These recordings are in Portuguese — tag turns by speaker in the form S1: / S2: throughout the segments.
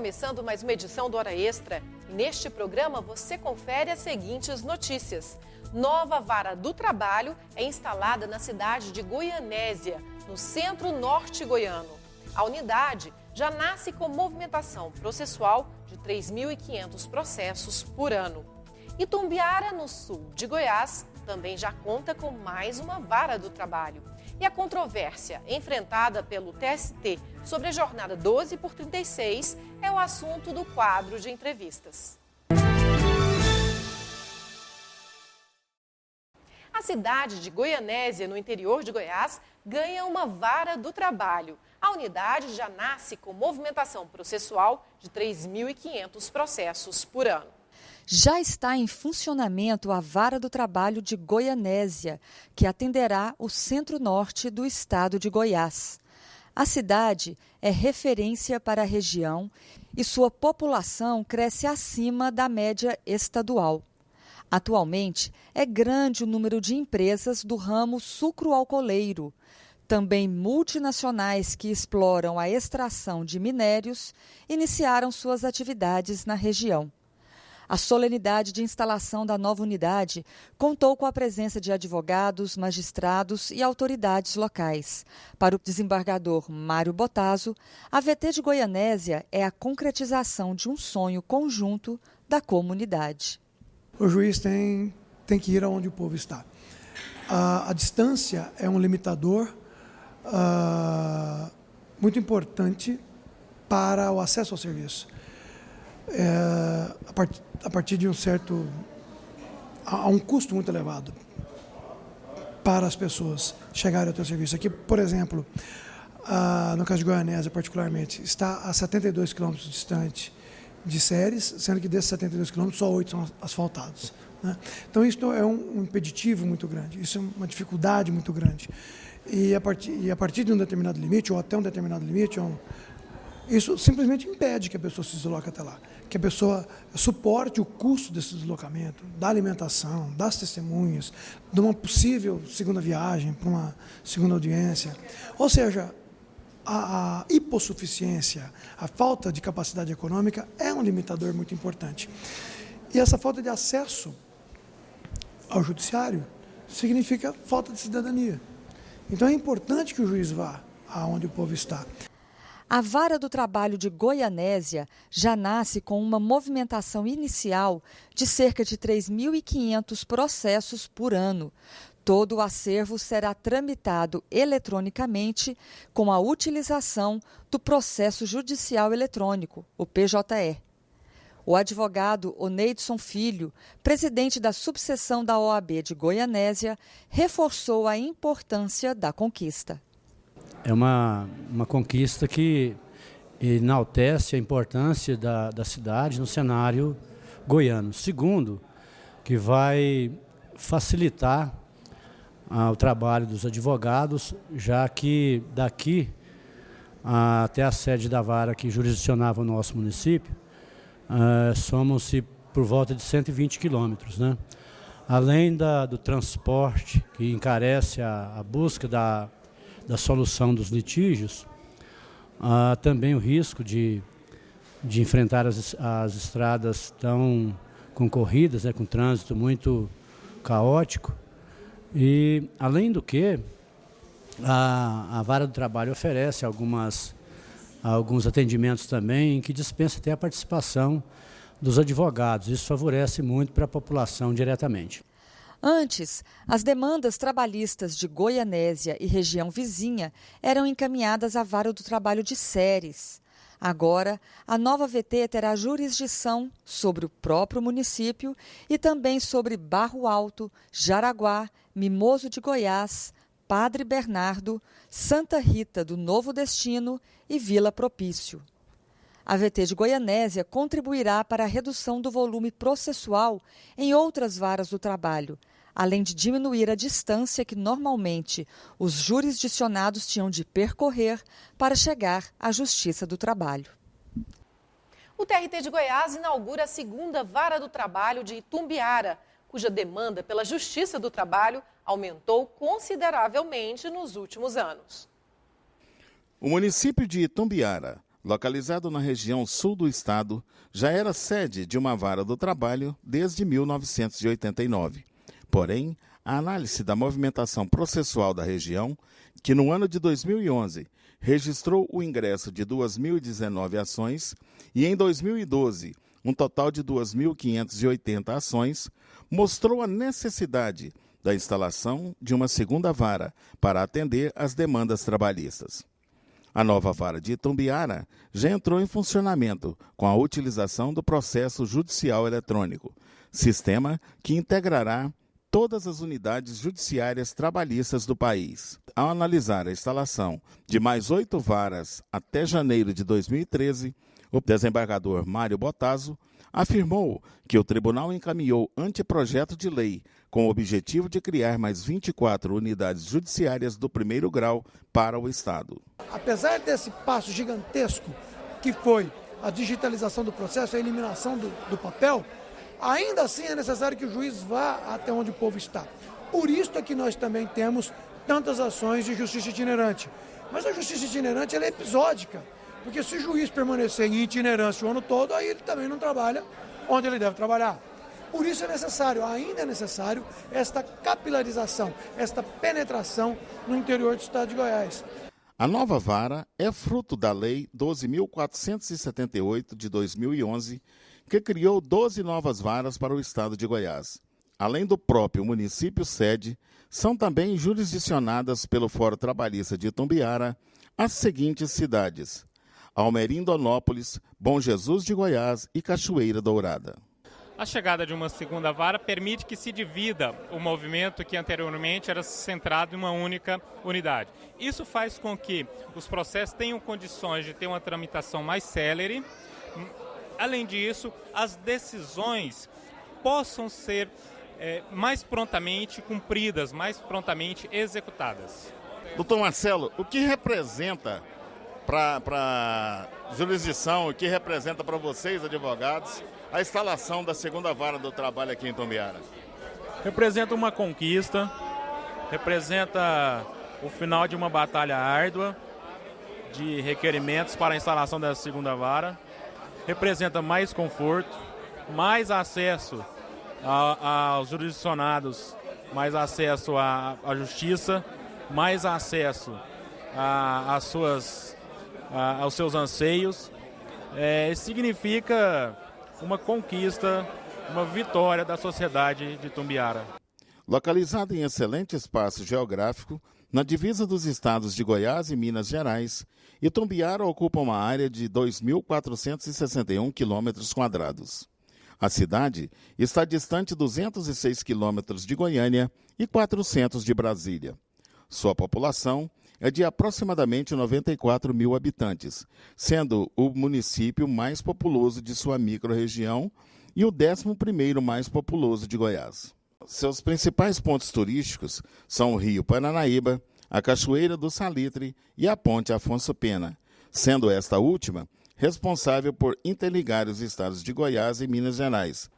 S1: começando mais uma edição do Hora Extra. Neste programa você confere as seguintes notícias. Nova vara do trabalho é instalada na cidade de Goianésia, no centro-norte goiano. A unidade já nasce com movimentação processual de 3.500 processos por ano. Itumbiara, no sul de Goiás, também já conta com mais uma vara do trabalho. E a controvérsia enfrentada pelo TST sobre a jornada 12 por 36 é o assunto do quadro de entrevistas. A cidade de Goianésia, no interior de Goiás, ganha uma vara do trabalho. A unidade já nasce com movimentação processual de 3.500 processos por ano.
S2: Já está em funcionamento a Vara do Trabalho de Goianésia, que atenderá o centro-norte do estado de Goiás. A cidade é referência para a região e sua população cresce acima da média estadual. Atualmente, é grande o número de empresas do ramo sucroalcooleiro. Também multinacionais que exploram a extração de minérios iniciaram suas atividades na região. A solenidade de instalação da nova unidade contou com a presença de advogados, magistrados e autoridades locais. Para o desembargador Mário Botazo, a VT de Goianésia é a concretização de um sonho conjunto da comunidade.
S3: O juiz tem que ir aonde o povo está. A distância é um limitador muito importante para o acesso ao serviço. A partir de há um custo muito elevado para as pessoas chegarem ao teu serviço. Aqui, por exemplo, no caso de Goianésia particularmente, está a 72 quilômetros distante de Ceres, sendo que desses 72 quilômetros só 8 são asfaltados, né? Então isso é um impeditivo muito grande, isso é uma dificuldade muito grande. E a partir de um determinado limite, ou até um determinado limite, isso simplesmente impede que a pessoa se desloque até lá, que a pessoa suporte o custo desse deslocamento, da alimentação, das testemunhas, de uma possível segunda viagem para uma segunda audiência. Ou seja, a hipossuficiência, a falta de capacidade econômica é um limitador muito importante. E essa falta de acesso ao judiciário significa falta de cidadania. Então é importante que o juiz vá aonde o povo está.
S2: A Vara do Trabalho de Goianésia já nasce com uma movimentação inicial de cerca de 3.500 processos por ano. Todo o acervo será tramitado eletronicamente com a utilização do Processo Judicial Eletrônico, o PJE. O advogado Oneidson Filho, presidente da subseção da OAB de Goianésia, reforçou a importância da conquista.
S4: É uma conquista que enaltece a importância da cidade no cenário goiano. Segundo, que vai facilitar o trabalho dos advogados, já que daqui até a sede da vara que jurisdicionava o nosso município, somos por volta de 120 quilômetros, né? Além do transporte, que encarece a busca da solução dos litígios, há também o risco de enfrentar as estradas tão concorridas, né, com trânsito muito caótico. E, além do que, a Vara do Trabalho oferece alguns atendimentos também que dispensa até a participação dos advogados. Isso favorece muito para a população diretamente.
S2: Antes, as demandas trabalhistas de Goianésia e região vizinha eram encaminhadas à Vara do Trabalho de Ceres. Agora, a nova VT terá jurisdição sobre o próprio município e também sobre Barro Alto, Jaraguá, Mimoso de Goiás, Padre Bernardo, Santa Rita do Novo Destino e Vila Propício. A VT de Goianésia contribuirá para a redução do volume processual em outras varas do trabalho, além de diminuir a distância que normalmente os jurisdicionados tinham de percorrer para chegar à Justiça do Trabalho.
S1: O TRT de Goiás inaugura a segunda Vara do Trabalho de Itumbiara, cuja demanda pela Justiça do Trabalho aumentou consideravelmente nos últimos anos.
S5: O município de Itumbiara localizado na região sul do estado, já era sede de uma vara do trabalho desde 1989. Porém, a análise da movimentação processual da região, que no ano de 2011 registrou o ingresso de 2.019 ações e em 2012 um total de 2.580 ações, mostrou a necessidade da instalação de uma segunda vara para atender às demandas trabalhistas. A nova vara de Itumbiara já entrou em funcionamento com a utilização do processo judicial eletrônico, sistema que integrará todas as unidades judiciárias trabalhistas do país. Ao analisar a instalação de mais 8 varas até janeiro de 2013, o desembargador Mário Botazo afirmou que o tribunal encaminhou anteprojeto de lei com o objetivo de criar mais 24 unidades judiciárias do primeiro grau para o Estado.
S3: Apesar desse passo gigantesco que foi a digitalização do processo, a eliminação do papel, ainda assim é necessário que o juiz vá até onde o povo está. Por isso é que nós também temos tantas ações de justiça itinerante. Mas a justiça itinerante ela é episódica, porque se o juiz permanecer em itinerância o ano todo, aí ele também não trabalha onde ele deve trabalhar. Por isso é necessário, ainda é necessário, esta capilarização, esta penetração no interior do estado de Goiás.
S5: A nova vara é fruto da Lei 12.478 de 2011, que criou 12 novas varas para o estado de Goiás. Além do próprio município sede, são também jurisdicionadas pelo Fórum Trabalhista de Itumbiara as seguintes cidades: Almerindonópolis, Bom Jesus de Goiás e Cachoeira Dourada.
S6: A chegada de uma segunda vara permite que se divida o movimento que anteriormente era centrado em uma única unidade. Isso faz com que os processos tenham condições de ter uma tramitação mais célere. Além disso, as decisões possam ser mais prontamente cumpridas, mais prontamente executadas.
S5: Doutor Marcelo, o que representa para a jurisdição, o que representa para vocês, advogados, a instalação da segunda vara do trabalho aqui em Itumbiara?
S7: Representa uma conquista, representa o final de uma batalha árdua de requerimentos para a instalação da segunda vara, representa mais conforto, mais acesso aos jurisdicionados, mais acesso à justiça, mais acesso aos seus anseios. Significa uma conquista, uma vitória da sociedade de Itumbiara.
S5: Localizado em excelente espaço geográfico, na divisa dos estados de Goiás e Minas Gerais, Itumbiara ocupa uma área de 2.461 km². A cidade está distante 206 quilômetros de Goiânia e 400 de Brasília. Sua população é de aproximadamente 94 mil habitantes, sendo o município mais populoso de sua microrregião e o 11º mais populoso de Goiás. Seus principais pontos turísticos são o Rio Paranaíba, a Cachoeira do Salitre e a Ponte Afonso Pena, sendo esta última responsável por interligar os estados de Goiás e Minas Gerais.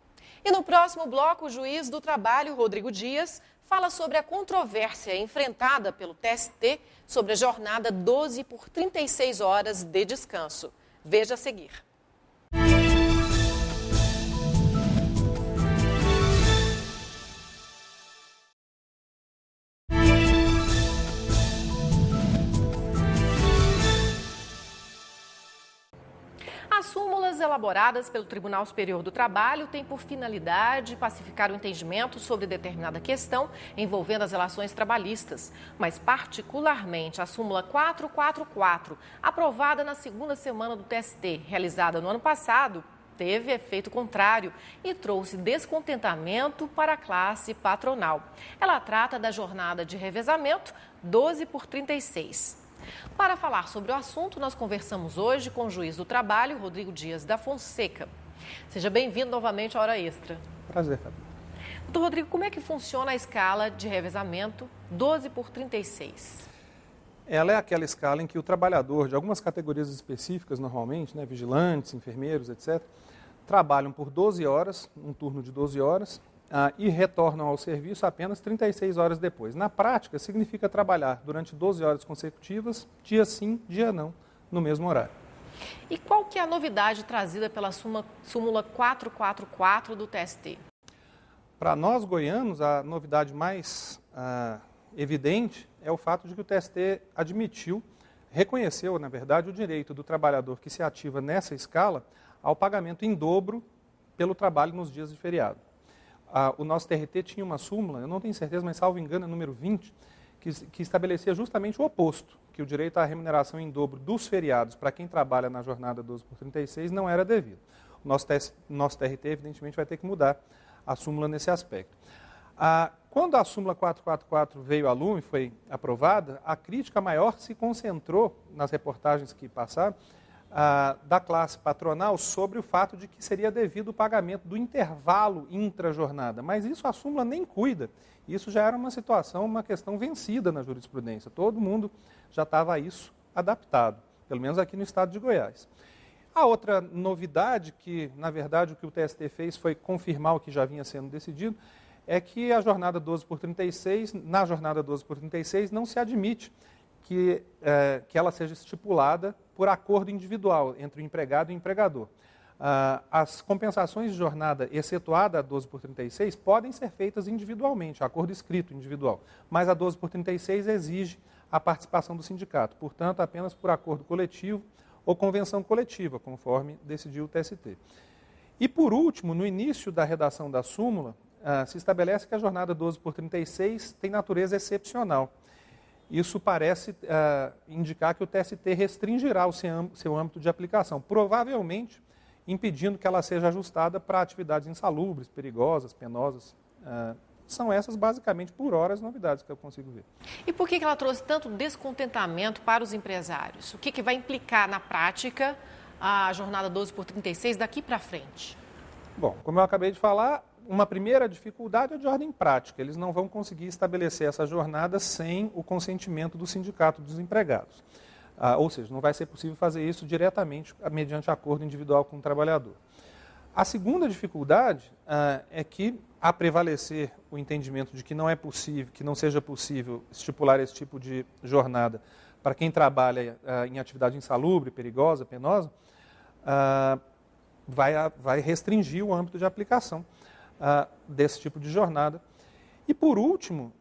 S1: E no próximo bloco, o juiz do trabalho, Rodrigo Dias, fala sobre a controvérsia enfrentada pelo TST sobre a jornada 12 por 36 horas de descanso. Veja a seguir. As súmulas elaboradas pelo Tribunal Superior do Trabalho têm por finalidade pacificar o entendimento sobre determinada questão envolvendo as relações trabalhistas, mas particularmente a súmula 444, aprovada na segunda semana do TST, realizada no ano passado, teve efeito contrário e trouxe descontentamento para a classe patronal. Ela trata da jornada de revezamento 12 por 36. Para falar sobre o assunto, nós conversamos hoje com o juiz do trabalho, Rodrigo Dias da Fonseca. Seja bem-vindo novamente à Hora Extra.
S8: Prazer, Fábio.
S1: Doutor Rodrigo, como é que funciona a escala de revezamento 12 por 36?
S8: Ela é aquela escala em que o trabalhador de algumas categorias específicas, normalmente, vigilantes, enfermeiros, etc., trabalham por 12 horas, um turno de 12 horas, e retornam ao serviço apenas 36 horas depois. Na prática, significa trabalhar durante 12 horas consecutivas, dia sim, dia não, no mesmo horário.
S1: E qual que é a novidade trazida pela súmula 444 do TST?
S8: Para nós goianos, a novidade mais evidente é o fato de que o TST reconheceu, na verdade, o direito do trabalhador que se ativa nessa escala ao pagamento em dobro pelo trabalho nos dias de feriado. O nosso TRT tinha uma súmula, eu não tenho certeza, mas salvo engano é número 20, que estabelecia justamente o oposto, que o direito à remuneração em dobro dos feriados para quem trabalha na jornada 12/36 não era devido. O nosso TRT, evidentemente, vai ter que mudar a súmula nesse aspecto. Quando a súmula 444 veio a lume e foi aprovada, a crítica maior se concentrou nas reportagens que passaram da classe patronal sobre o fato de que seria devido o pagamento do intervalo intra-jornada. Mas isso a súmula nem cuida. Isso já era uma questão vencida na jurisprudência. Todo mundo já estava a isso adaptado, pelo menos aqui no estado de Goiás. A outra novidade, que na verdade o que o TST fez foi confirmar o que já vinha sendo decidido, é que a jornada 12/36, na jornada 12/36, não se admite que ela seja estipulada por acordo individual entre o empregado e o empregador. As compensações de jornada, excetuada a 12/36, podem ser feitas individualmente, acordo escrito individual, mas a 12/36 exige a participação do sindicato, portanto, apenas por acordo coletivo ou convenção coletiva, conforme decidiu o TST. E, por último, no início da redação da súmula, se estabelece que a jornada 12/36 tem natureza excepcional. Isso parece indicar que o TST restringirá o seu âmbito de aplicação, provavelmente impedindo que ela seja ajustada para atividades insalubres, perigosas, penosas. São essas, basicamente, por hora, as novidades que eu consigo ver.
S1: E por que ela trouxe tanto descontentamento para os empresários? O que vai implicar na prática a jornada 12/36 daqui para frente?
S8: Bom, como eu acabei de falar, uma primeira dificuldade é de ordem prática. Eles não vão conseguir estabelecer essa jornada sem o consentimento do sindicato dos empregados. Ou seja, não vai ser possível fazer isso diretamente mediante acordo individual com o trabalhador. A segunda dificuldade é que, a prevalecer o entendimento de que não é possível, que não seja possível estipular esse tipo de jornada para quem trabalha em atividade insalubre, perigosa, penosa, vai restringir o âmbito de aplicação desse tipo de jornada. E, por último,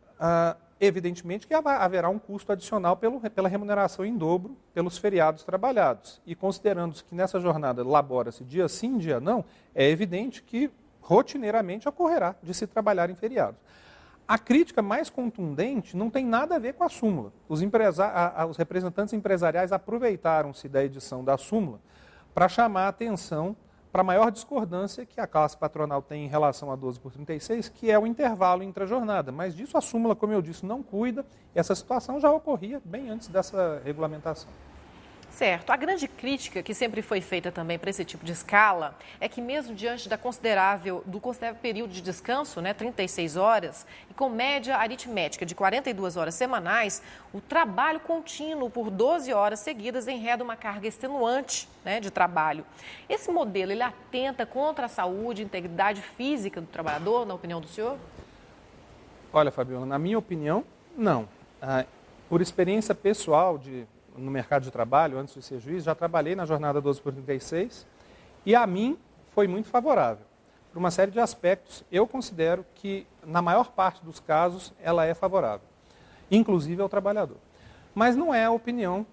S8: evidentemente que haverá um custo adicional pela remuneração em dobro pelos feriados trabalhados. E considerando que nessa jornada labora-se dia sim, dia não, é evidente que rotineiramente ocorrerá de se trabalhar em feriados. A crítica mais contundente não tem nada a ver com a súmula. Os representantes empresariais aproveitaram-se da edição da súmula para chamar a atenção para a maior discordância que a classe patronal tem em relação a 12/36, que é o intervalo intra-jornada. Mas disso a súmula, como eu disse, não cuida. Essa situação já ocorria bem antes dessa regulamentação.
S1: Certo. A grande crítica que sempre foi feita também para esse tipo de escala é que mesmo diante do considerável período de descanso, 36 horas, e com média aritmética de 42 horas semanais, o trabalho contínuo por 12 horas seguidas enreda uma carga extenuante de trabalho. Esse modelo, ele atenta contra a saúde e integridade física do trabalhador, na opinião do senhor?
S8: Olha, Fabiola, na minha opinião, não. Por experiência pessoal no mercado de trabalho, antes de ser juiz, já trabalhei na jornada 12/36 e a mim foi muito favorável. Por uma série de aspectos, eu considero que, na maior parte dos casos, ela é favorável, inclusive ao trabalhador. Mas não é a opinião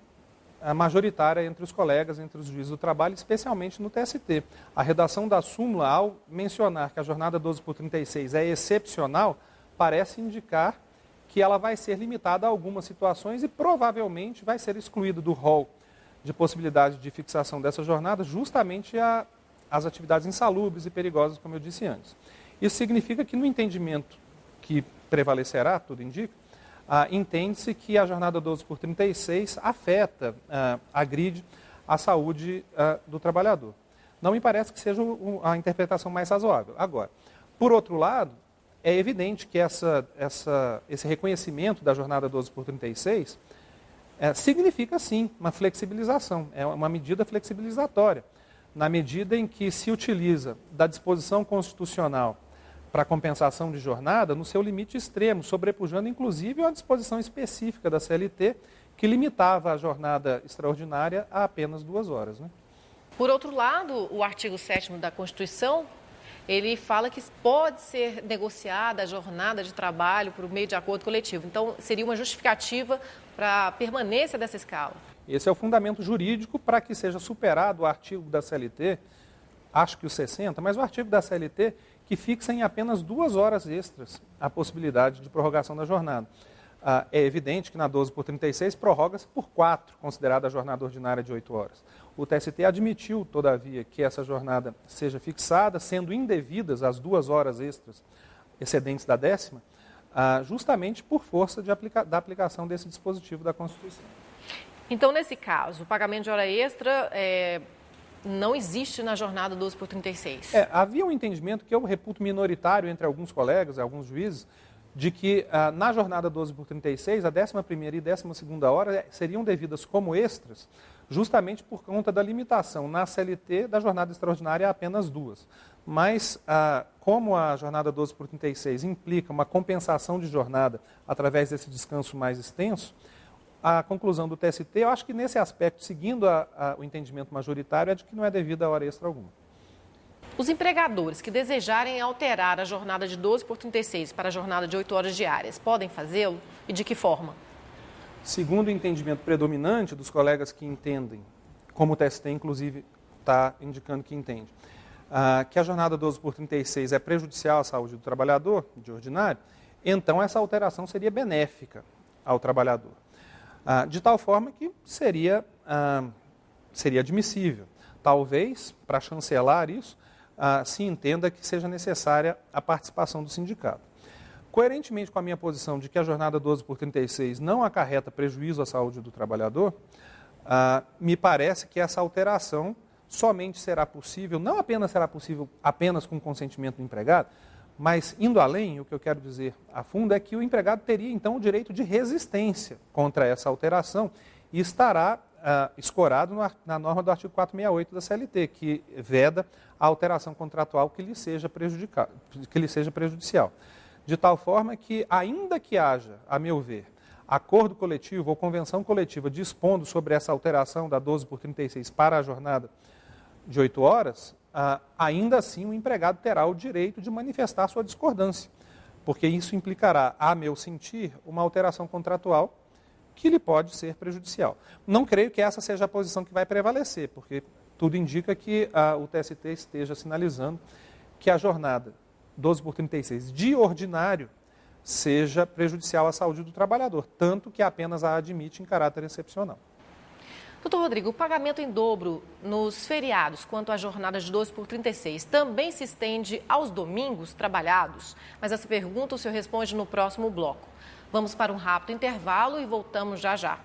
S8: majoritária entre os colegas, entre os juízes do trabalho, especialmente no TST. A redação da súmula, ao mencionar que a jornada 12/36 é excepcional, parece indicar que ela vai ser limitada a algumas situações e provavelmente vai ser excluído do rol de possibilidade de fixação dessa jornada justamente as atividades insalubres e perigosas, como eu disse antes. Isso significa que no entendimento que prevalecerá, tudo indica, entende-se que a jornada 12/36 afeta, agride a saúde do trabalhador. Não me parece que seja a interpretação mais razoável. Agora, por outro lado, é evidente que esse reconhecimento da jornada 12/36 significa, sim, uma flexibilização, é uma medida flexibilizatória, na medida em que se utiliza da disposição constitucional para compensação de jornada no seu limite extremo, sobrepujando, inclusive, uma disposição específica da CLT, que limitava a jornada extraordinária a apenas 2 horas, né?
S1: Por outro lado, o artigo 7º da Constituição, ele fala que pode ser negociada a jornada de trabalho por meio de acordo coletivo. Então, seria uma justificativa para a permanência dessa escala.
S8: Esse é o fundamento jurídico para que seja superado o artigo da CLT, acho que o 60, mas o artigo da CLT que fixa em apenas 2 horas extras a possibilidade de prorrogação da jornada. É evidente que na 12/36 prorroga-se por 4, considerada a jornada ordinária de 8 horas. O TST admitiu, todavia, que essa jornada seja fixada, sendo indevidas as 2 horas extras excedentes da 10ª, justamente por força da aplicação desse dispositivo da Constituição.
S1: Então, nesse caso, o pagamento de hora extra não existe na jornada 12/36.
S8: Havia um entendimento que eu reputo minoritário entre alguns colegas, alguns juízes, de que na jornada 12/36, a 11ª e 12ª hora seriam devidas como extras, justamente por conta da limitação na CLT da jornada extraordinária a apenas 2. Mas, como a jornada 12/36 implica uma compensação de jornada através desse descanso mais extenso, a conclusão do TST, eu acho que nesse aspecto, seguindo o entendimento majoritário, é de que não é devida a hora extra alguma.
S1: Os empregadores que desejarem alterar a jornada de 12/36 para a jornada de 8 horas diárias, podem fazê-lo? E de que forma?
S8: Segundo o entendimento predominante dos colegas que entendem, como o TST, inclusive, está indicando que entende, que a jornada 12/36 é prejudicial à saúde do trabalhador, de ordinário, então essa alteração seria benéfica ao trabalhador. De tal forma que seria admissível. Talvez, para chancelar isso, se entenda que seja necessária a participação do sindicato. Coerentemente com a minha posição de que a jornada 12/36 não acarreta prejuízo à saúde do trabalhador, me parece que essa alteração somente será possível, não apenas será possível apenas com consentimento do empregado, mas, indo além, o que eu quero dizer a fundo é que o empregado teria, então, o direito de resistência contra essa alteração e estará escorado na norma do artigo 468 da CLT, que veda a alteração contratual que lhe seja prejudicial. De tal forma que, ainda que haja, a meu ver, acordo coletivo ou convenção coletiva dispondo sobre essa alteração da 12/36 para a jornada de 8 horas, ainda assim o empregado terá o direito de manifestar sua discordância, porque isso implicará, a meu sentir, uma alteração contratual que lhe pode ser prejudicial. Não creio que essa seja a posição que vai prevalecer, porque tudo indica que o TST esteja sinalizando que a jornada 12/36 de ordinário seja prejudicial à saúde do trabalhador, tanto que apenas a admite em caráter excepcional.
S1: Doutor Rodrigo, o pagamento em dobro nos feriados quanto à jornada de 12/36 também se estende aos domingos trabalhados? Mas essa pergunta o senhor responde no próximo bloco. Vamos para um rápido intervalo e voltamos já já.